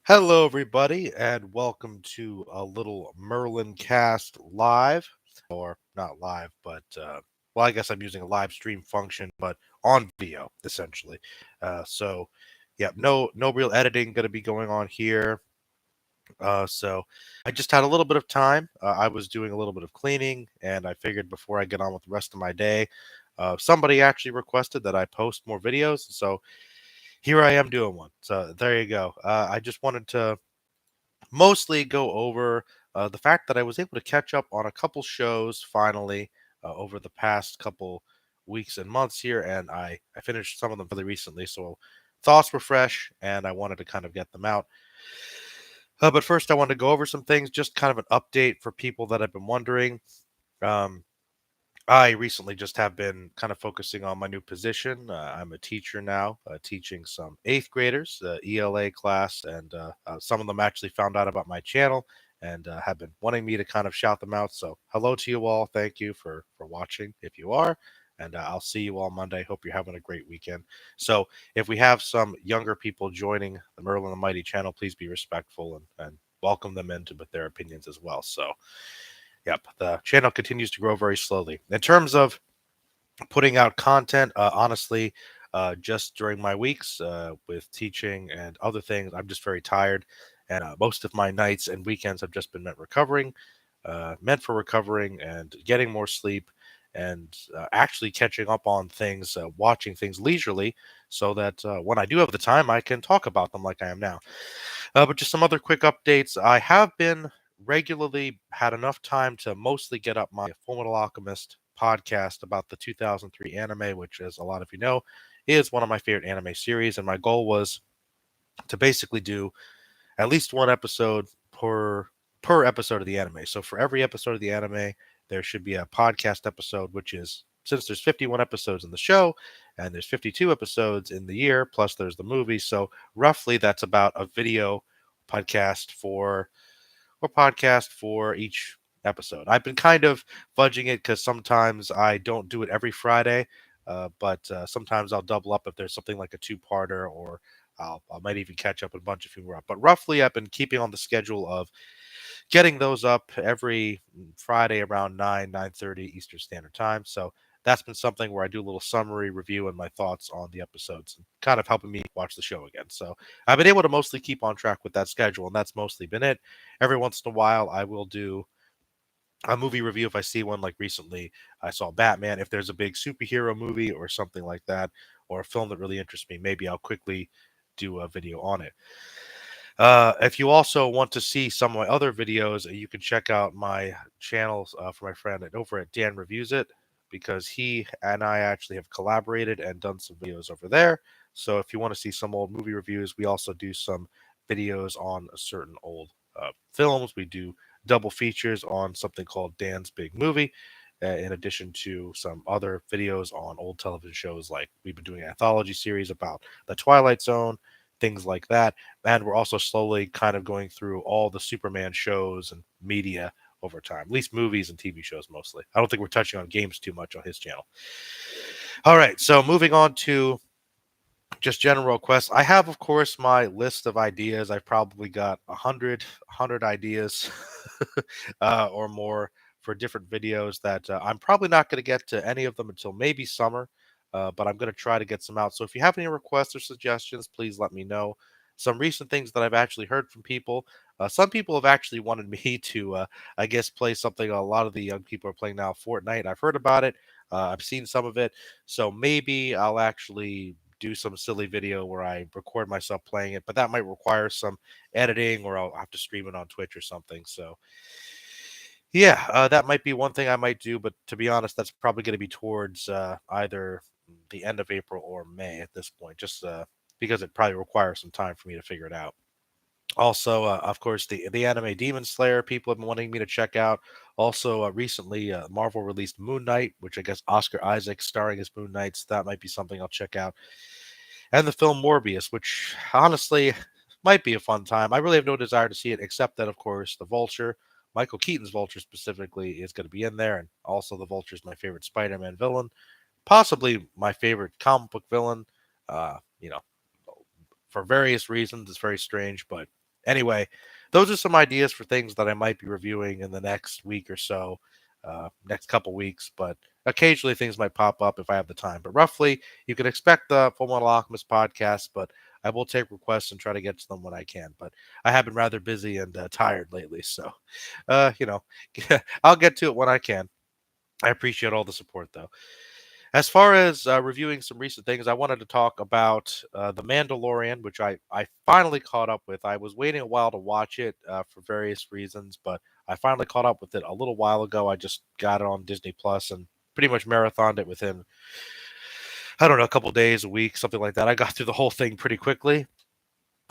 Hello, everybody, and welcome to a little Merlin cast live, or not live, but well, I guess I'm using a live stream function, but on video essentially. So, yeah, no real editing going to be going on here. So I just had a little bit of time. I was doing a little bit of cleaning, and I figured before I get on with the rest of my day, somebody actually requested that I post more videos, so here I am doing one. So there you go. I just wanted to mostly go over the fact that I was able to catch up on a couple shows finally over the past couple weeks and months here, and I finished some of them really recently, so thoughts were fresh, and I wanted to kind of get them out. But first, I wanted to go over some things, just kind of an update for people that have been wondering. Um, I recently just have been kind of focusing on my new position. I'm a teacher now, teaching some eighth graders, ELA class, and some of them actually found out about my channel and have been wanting me to kind of shout them out. So, hello to you all. Thank you for watching if you are. And I'll see you all Monday. Hope you're having a great weekend. So, if we have some younger people joining the Merlin the Mighty channel, please be respectful and welcome them into with their opinions as well. So, yep, the channel continues to grow very slowly. In terms of putting out content, honestly, just during my weeks with teaching and other things, I'm just very tired. And most of my nights and weekends have just been meant for recovering and getting more sleep and actually catching up on things, watching things leisurely so that when I do have the time, I can talk about them like I am now. But just some other quick updates. I have been regularly had enough time to mostly get up my Fullmetal Alchemist podcast about the 2003 anime, which, as a lot of you know, is one of my favorite anime series. And my goal was to basically do at least one episode per episode of the anime. So for every episode of the anime, there should be a podcast episode, which is since there's 51 episodes in the show and there's 52 episodes in the year, plus there's the movie. So roughly that's about a video podcast for podcast for each episode. I've been kind of fudging it because sometimes I don't do it every Friday, but sometimes I'll double up if there's something like a two-parter, or I might even catch up a bunch of few more up. But roughly, I've been keeping on the schedule of getting those up every Friday around 9:30 Eastern Standard Time. So that's been something where I do a little summary review and my thoughts on the episodes, and kind of helping me watch the show again. So I've been able to mostly keep on track with that schedule, and that's mostly been it. Every once in a while, I will do a movie review if I see one. Like recently, I saw Batman. If there's a big superhero movie or something like that, or a film that really interests me, maybe I'll quickly do a video on it. If you also want to see some of my other videos, you can check out my channels for my friend over at Dan Reviews It, because he and I actually have collaborated and done some videos over there. So if you want to see some old movie reviews, we also do some videos on a certain old films. We do double features on something called Dan's Big Movie, in addition to some other videos on old television shows. Like we've been doing an anthology series about the Twilight Zone, things like that. And we're also slowly kind of going through all the Superman shows and media over time, at least movies and TV shows mostly. I don't think we're touching on games too much on his channel. All right, so moving on to just general requests. I have, of course, my list of ideas. I've probably got a hundred ideas or more for different videos that I'm probably not going to get to any of them until maybe summer, but I'm going to try to get some out. So if you have any requests or suggestions, please let me know. Some recent things that I've actually heard from people. Some people have actually wanted me to, I guess, play something a lot of the young people are playing now, Fortnite. I've heard about it. I've seen some of it. So maybe I'll actually do some silly video where I record myself playing it, but that might require some editing, or I'll have to stream it on Twitch or something. So yeah, that might be one thing I might do, but to be honest, that's probably going to be towards either the end of April or May at this point, just because it probably requires some time for me to figure it out. Also, of course, the anime Demon Slayer people have been wanting me to check out. Also, recently, Marvel released Moon Knight, which I guess Oscar Isaac starring as Moon Knight. So that might be something I'll check out. And the film Morbius, which honestly might be a fun time. I really have no desire to see it, except that, of course, the Vulture, Michael Keaton's Vulture specifically, is going to be in there. And also, the Vulture is my favorite Spider Man villain, possibly my favorite comic book villain. You know, for various reasons, it's very strange, but Anyway, those are some ideas for things that I might be reviewing in the next week or so, next couple weeks. But occasionally things might pop up if I have the time. But roughly, you can expect the Full Metal Alchemist podcast, but I will take requests and try to get to them when I can. But I have been rather busy and tired lately, so you know, I'll get to it when I can. I appreciate all the support, though. As far as reviewing some recent things, I wanted to talk about The Mandalorian, which I finally caught up with. I was waiting a while to watch it for various reasons, but I finally caught up with it a little while ago. I just got it on Disney Plus and pretty much marathoned it within, I don't know, a couple days, a week, something like that. I got through the whole thing pretty quickly.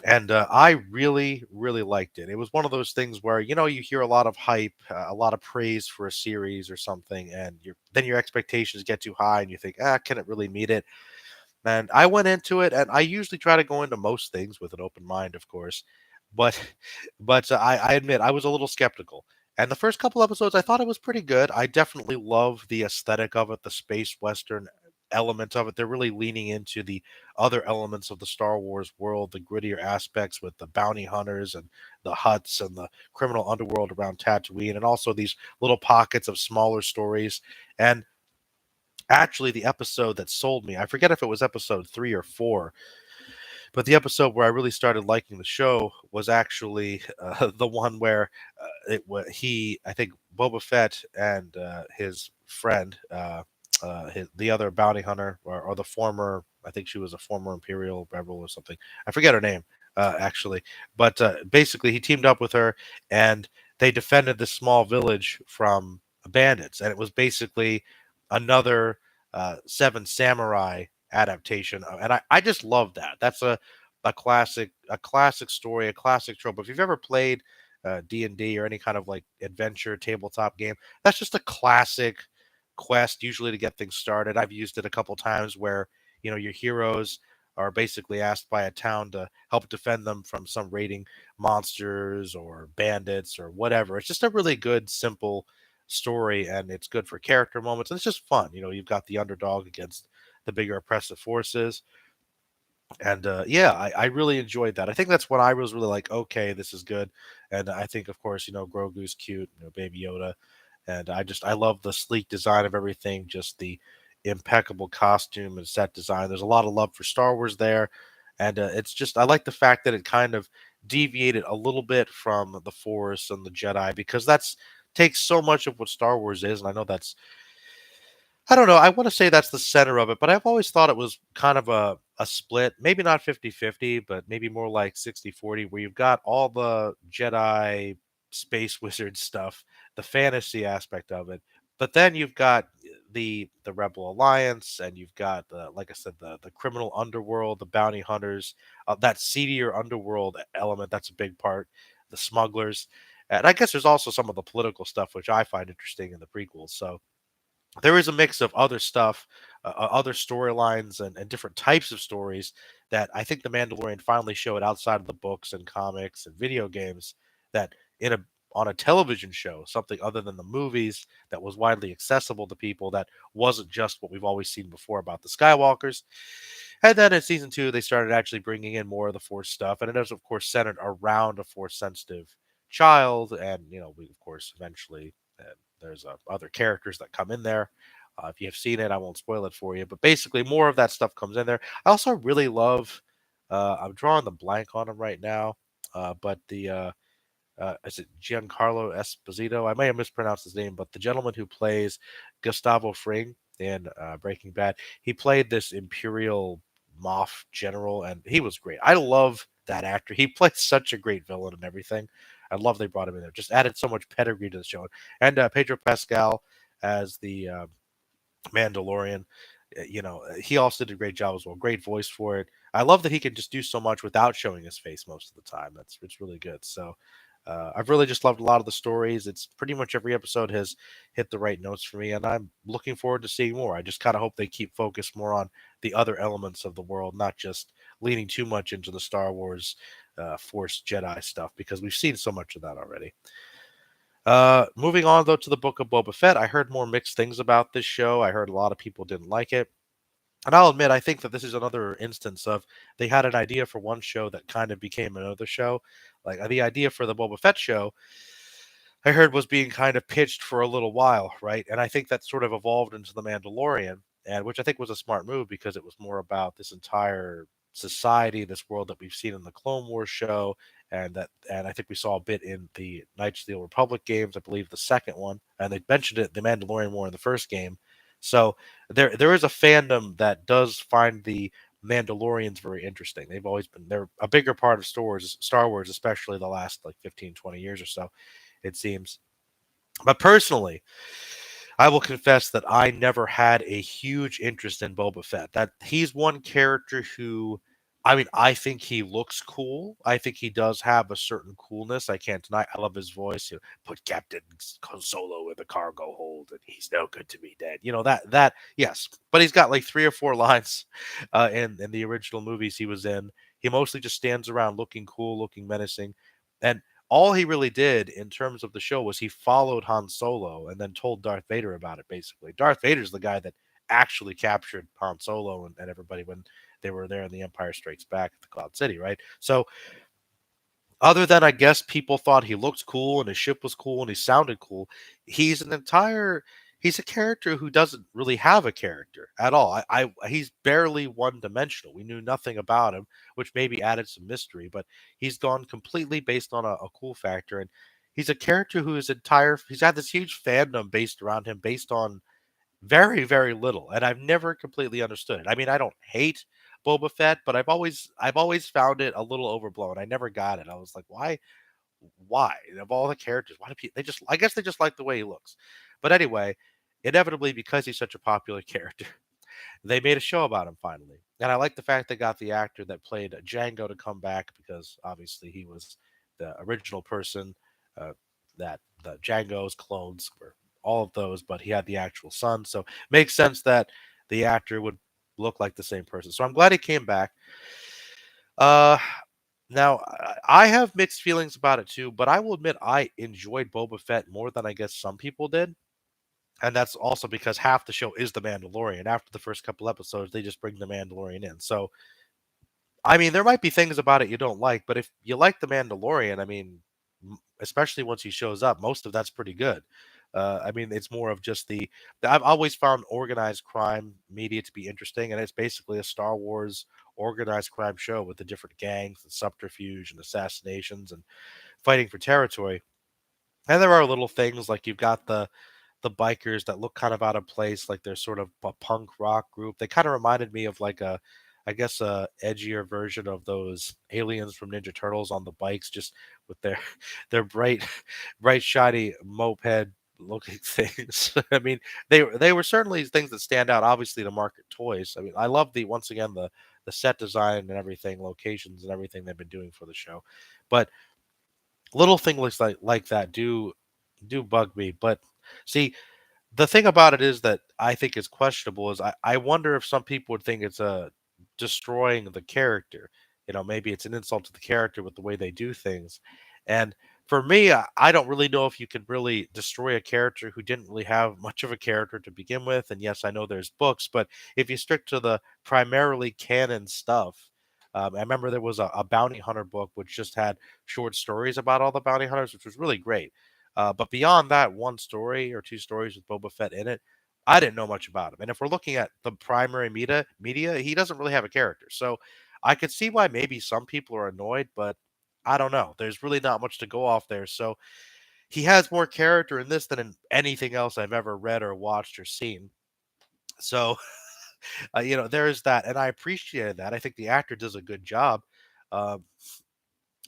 And I really, really liked it. It was one of those things where you hear a lot of hype, a lot of praise for a series or something, and then your expectations get too high, and you think, can it really meet it? And I went into it, and I usually try to go into most things with an open mind, of course, but I admit I was a little skeptical. And the first couple episodes, I thought it was pretty good. I definitely love the aesthetic of it, the space western element of it. They're really leaning into the other elements of the Star Wars world, the grittier aspects with the bounty hunters and the huts and the criminal underworld around Tatooine, and also these little pockets of smaller stories. And actually, the episode that sold me, I forget if it was episode 3 or 4, but the episode where I really started liking the show was actually the one where I think Boba Fett and his friend, the other bounty hunter, or the former, I think she was a former Imperial rebel or something. I forget her name actually, but basically he teamed up with her and they defended this small village from bandits, and it was basically another Seven Samurai adaptation, and I just love that. That's a classic story, a classic trope. If you've ever played D&D or any kind of like adventure tabletop game, that's just a classic quest, usually to get things started. I've used it a couple times where your heroes are basically asked by a town to help defend them from some raiding monsters or bandits or whatever. It's just a really good, simple story, and it's good for character moments. And it's just fun. You've got the underdog against the bigger oppressive forces. And yeah, I really enjoyed that. I think that's when I was really like, okay, this is good. And I think, of course, Grogu's cute, Baby Yoda, and I love the sleek design of everything, just the impeccable costume and set design. There's a lot of love for Star Wars there, and it's just I like the fact that it kind of deviated a little bit from the Force and the Jedi, because that's takes so much of what Star Wars is, and I know that's I don't know. I want to say that's the center of it, but I've always thought it was kind of a split, maybe not 50-50, but maybe more like 60-40, where you've got all the Jedi space wizard stuff, the fantasy aspect of it, but then you've got the Rebel Alliance, and you've got like I said, the criminal underworld, the bounty hunters, that seedier underworld element. That's a big part. The smugglers, and I guess there's also some of the political stuff which I find interesting in the prequels. So there is a mix of other stuff, other storylines, and different types of stories that I think The Mandalorian finally showed outside of the books and comics and video games, that in a on a television show, something other than the movies, that was widely accessible to people, that wasn't just what we've always seen before about the Skywalkers. And then in season 2, they started actually bringing in more of the Force stuff, and it is, of course, centered around a Force sensitive child. And we, of course, eventually there's other characters that come in there. If you have seen it, I won't spoil it for you. But basically, more of that stuff comes in there. I also really love. I'm drawing the blank on him right now, but the is it Giancarlo Esposito? I may have mispronounced his name, but the gentleman who plays Gustavo Fring in Breaking Bad, he played this Imperial Moff general, and he was great. I love that actor. He plays such a great villain and everything. I love they brought him in there. Just added so much pedigree to the show. And Pedro Pascal as the Mandalorian. He also did a great job as well. Great voice for it. I love that he can just do so much without showing his face most of the time. It's really good. So I've really just loved a lot of the stories. It's pretty much every episode has hit the right notes for me, and I'm looking forward to seeing more. I just kind of hope they keep focused more on the other elements of the world, not just leaning too much into the Star Wars Force Jedi stuff, because we've seen so much of that already. Moving on though to the Book of Boba Fett, I heard more mixed things about this show. I heard a lot of people didn't like it. And I'll admit, I think that this is another instance of they had an idea for one show that kind of became another show. Like the idea for the Boba Fett show, I heard was being kind of pitched for a little while, right? And I think that sort of evolved into the Mandalorian, and which I think was a smart move because it was more about this entire society, this world that we've seen in the Clone Wars show, and I think we saw a bit in the Knights of the Old Republic games, I believe the second one, and they mentioned it, the Mandalorian War in the first game. So there is a fandom that does find the Mandalorians very interesting. They're a bigger part of Star Wars, especially the last like 15, 20 years or so, it seems. But personally, I will confess that I never had a huge interest in Boba Fett. That he's one character who, I mean, I think he looks cool. I think he does have a certain coolness. I can't deny. I love his voice. Put Captain Solo in the cargo hold, and he's no good to me, Dad. That yes, but he's got like three or four lines in the original movies he was in. He mostly just stands around looking cool, looking menacing, and all he really did in terms of the show was he followed Han Solo and then told Darth Vader about it, basically. Darth Vader's the guy that actually captured Han Solo and everybody when they were there in the Empire Strikes Back at the Cloud City, right? So other than I guess people thought he looked cool and his ship was cool and he sounded cool, he's an entire he's a character who doesn't really have a character at all. He's barely one dimensional. We knew nothing about him, which maybe added some mystery, but he's gone completely based on a cool factor. And he's a character who is entire he's had this huge fandom based around him based on very, very little, and I've never completely understood it. I mean, I don't hate Boba Fett, but I've always found it a little overblown. I never got it. I was like, why? Of all the characters, why do people they just I guess they just like the way he looks. But anyway, inevitably because he's such a popular character, they made a show about him finally. And I like the fact they got the actor that played Django to come back because obviously he was the original person uh, that the Django's clones were all of those, but he had the actual son. So it makes sense that the actor would look like the same person. So I'm glad he came back. Uh, now I have mixed feelings about it too, but I will admit I enjoyed Boba Fett more than I guess some people did. And that's also because half the show is the Mandalorian. After the first couple episodes, they just bring the Mandalorian in. So, I mean, there might be things about it you don't like, but if you like the Mandalorian, I mean, especially once he shows up, most of that's pretty good. I mean, it's more of just I've always found organized crime media to be interesting, and it's basically a Star Wars organized crime show with the different gangs and subterfuge and assassinations and fighting for territory. And there are little things like you've got the bikers that look kind of out of place, like they're sort of a punk rock group. They kind of reminded me of like I guess a edgier version of those aliens from Ninja Turtles on the bikes, just with their their bright shiny moped looking things. I mean, they were certainly things that stand out. Obviously, to market toys. I mean, I love the once again the set design and everything, locations and everything they've been doing for the show, but little things like that do bug me. But see, the thing about it is that I think is questionable is I wonder if some people would think it's a destroying the character. Maybe it's an insult to the character with the way they do things. And for me, I don't really know if you can really destroy a character who didn't really have much of a character to begin with. And yes, I know there's books, but if you stick to the primarily canon stuff, I remember there was a bounty hunter book which just had short stories about all the bounty hunters, which was really great. But beyond that one story or two stories with Boba Fett in it, I didn't know much about him. And if we're looking at the primary media, he doesn't really have a character. So I could see why maybe some people are annoyed, but I don't know. There's really not much to go off there. So he has more character in this than in anything else I've ever read or watched or seen. So there is that, and I appreciated that. I think the actor does a good job. Um,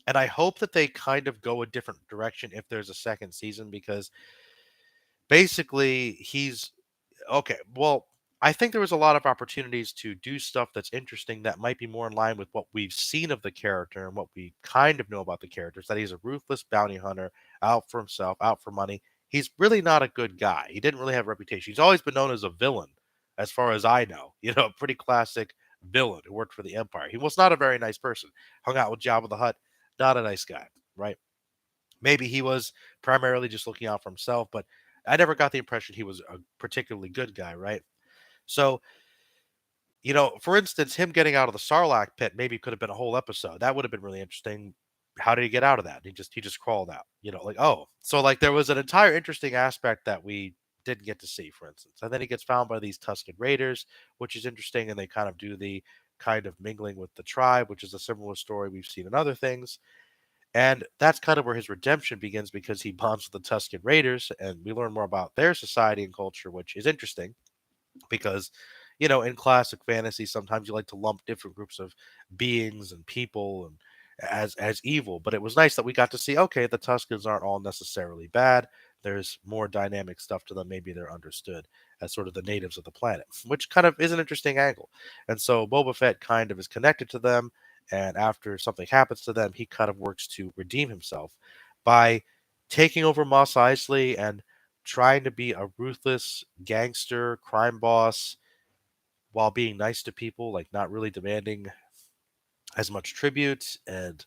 and I hope that they kind of go a different direction if there's a second season because basically he's okay. Well, I think there was a lot of opportunities to do stuff that's interesting that might be more in line with what we've seen of the character and what we kind of know about the characters. That he's a ruthless bounty hunter, out for himself, out for money. He's really not a good guy. He didn't really have a reputation. He's always been known as a villain, as far as I know. A pretty classic villain who worked for the Empire. He was not a very nice person. Hung out with Jabba the Hutt, not a nice guy, right? Maybe he was primarily just looking out for himself, but I never got the impression he was a particularly good guy, right? So, For instance, him getting out of the Sarlacc pit maybe could have been a whole episode. That would have been really interesting. How did he get out of that? He just crawled out. Like, oh, so like there was an entire interesting aspect that we didn't get to see, for instance. And then he gets found by these Tusken Raiders, which is interesting, and they kind of do the kind of mingling with the tribe, which is a similar story we've seen in other things. And that's kind of where his redemption begins because he bonds with the Tusken Raiders, and we learn more about their society and culture, which is interesting because in classic fantasy sometimes you like to lump different groups of beings and people and as evil, but it was nice that we got to see, okay, the Tuscans aren't all necessarily bad. There's more dynamic stuff to them. Maybe they're understood as sort of the natives of the planet, which kind of is an interesting angle. And so Boba Fett kind of is connected to them, and after something happens to them, he kind of works to redeem himself by taking over Mos Eisley and trying to be a ruthless gangster crime boss while being nice to people, like not really demanding as much tribute and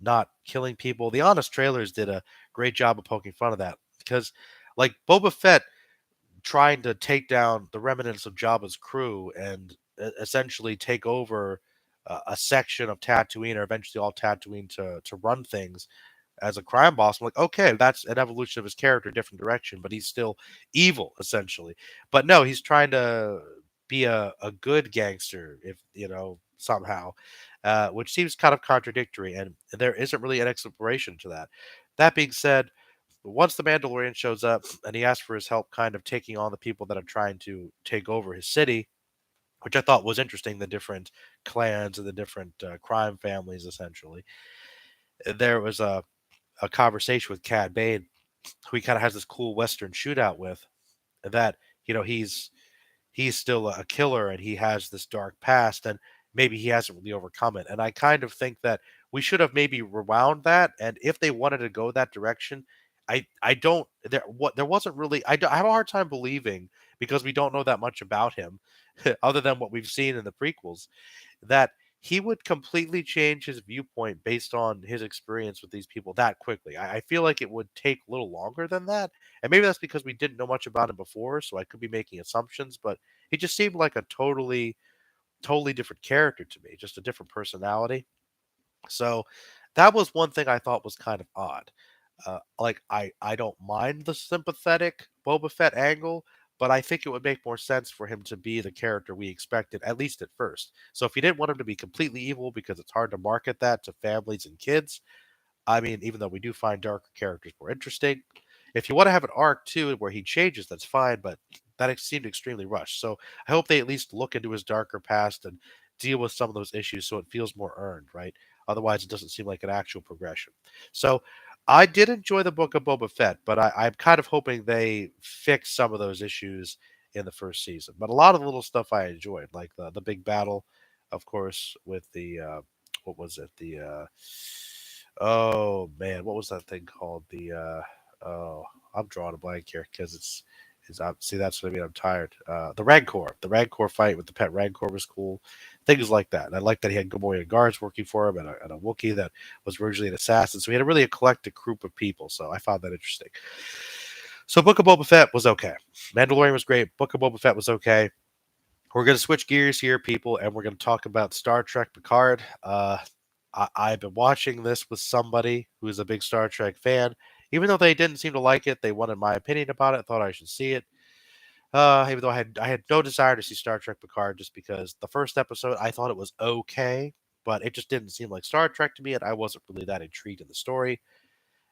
not killing people. The honest trailers did a great job of poking fun of that because, like, Boba Fett trying to take down the remnants of Jabba's crew and essentially take over a section of Tatooine, or eventually all Tatooine, to run things as a crime boss. I'm like, okay, that's an evolution of his character, different direction, but he's still evil essentially. But no, he's trying to be a good gangster, if somehow, which seems kind of contradictory, and there isn't really an exploration to that. That being said, once the Mandalorian shows up and he asks for his help, kind of taking on the people that are trying to take over his city, which I thought was interesting, the different clans and the different crime families, essentially. There was a conversation with Cad Bane, who he kind of has this cool Western shootout with, that he's still a killer and he has this dark past, and maybe he hasn't really overcome it. And I kind of think that we should have maybe rewound that, and if they wanted to go that direction, I don't there wasn't really, I have a hard time believing, because we don't know that much about him other than what we've seen in the prequels, that he would completely change his viewpoint based on his experience with these people that quickly. I feel like it would take a little longer than that. And maybe that's because we didn't know much about him before, so I could be making assumptions, but he just seemed like a totally different character to me, just a different personality. So that was one thing I thought was kind of odd. Like, I don't mind the sympathetic Boba Fett angle, but I think it would make more sense for him to be the character we expected, at least at first. So if you didn't want him to be completely evil because it's hard to market that to families and kids, I mean, even though we do find darker characters more interesting, if you want to have an arc too where he changes, that's fine, but that seemed extremely rushed. So I hope they at least look into his darker past and deal with some of those issues so it feels more earned, right? Otherwise, it doesn't seem like an actual progression. So I did enjoy the book of Boba Fett, but I'm kind of hoping they fix some of those issues in the first season. But a lot of the little stuff I enjoyed, like the big battle, of course, with the what was it? The oh man, what was that thing called? Oh, I'm drawing a blank here because it's see, that's what I mean. I'm tired. The Rancor fight with the pet Rancor was cool. Things like that. And I like that he had Gamorrean guards working for him, and a Wookiee that was originally an assassin. So he had a really eclectic group of people. So I found that interesting. So Book of Boba Fett was okay. Mandalorian was great. Book of Boba Fett was okay. We're going to switch gears here, people, and we're going to talk about Star Trek Picard. I've been watching this with somebody who's a big Star Trek fan. Even though they didn't seem to like it, they wanted my opinion about it. Thought I should see it. Even though I had no desire to see Star Trek Picard, just because the first episode I thought it was okay, but it just didn't seem like Star Trek to me, and I wasn't really that intrigued in the story.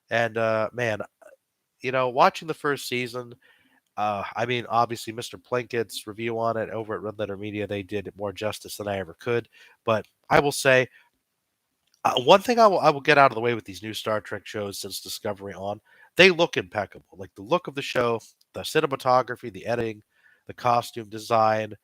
And man, watching the first season, I mean, obviously, Mr. Plinkett's review on it over at Red Letter Media, they did it more justice than I ever could. But I will say, one thing I will get out of the way with these new Star Trek shows since Discovery on, they look impeccable. Like the look of the show, the cinematography, the editing, the costume design,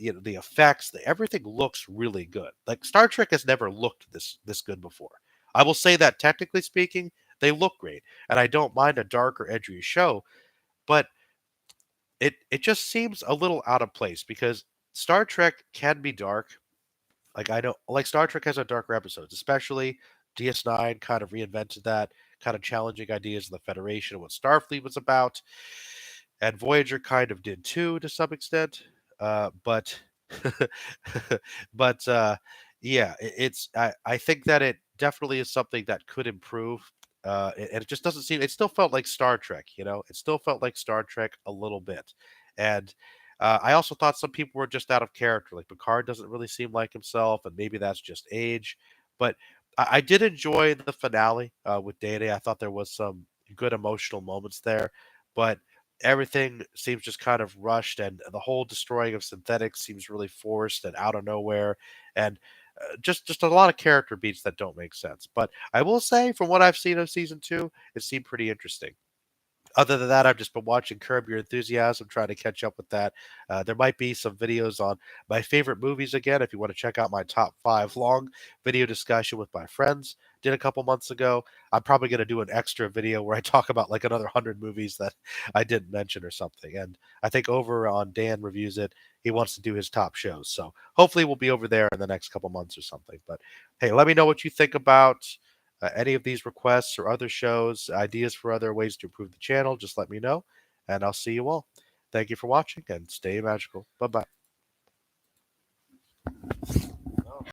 the effects, everything looks really good. Like Star Trek has never looked this good before. I will say that technically speaking, they look great, and I don't mind a darker, edgier show, but it just seems a little out of place because Star Trek can be dark. Like, I know, like, Star Trek has a darker episodes, especially DS9 kind of reinvented that, kind of challenging ideas of the Federation and what Starfleet was about, and Voyager kind of did too to some extent. But But yeah, I think that it definitely is something that could improve. And it just doesn't seem. It still felt like Star Trek, you know. It still felt like Star Trek a little bit, and I also thought some people were just out of character. Like Picard doesn't really seem like himself, and maybe that's just age. But I did enjoy the finale with Data. I thought there was some good emotional moments there, but everything seems just kind of rushed, and the whole destroying of synthetics seems really forced and out of nowhere, and just a lot of character beats that don't make sense. But I will say, from what I've seen of season two, it seemed pretty interesting. Other than that, I've just been watching Curb Your Enthusiasm, trying to catch up with that. There might be some videos on my favorite movies again. If you want to check out my top five long video discussion with my friends, did a couple months ago. I'm probably going to do an extra video where I talk about like another 100 movies that I didn't mention or something. And I think over on Dan Reviews It, he wants to do his top shows. So hopefully we'll be over there in the next couple months or something. But hey, let me know what you think about any of these requests or other shows, ideas for other ways to improve the channel, just let me know, and I'll see you all. Thank you for watching and stay magical. Bye bye.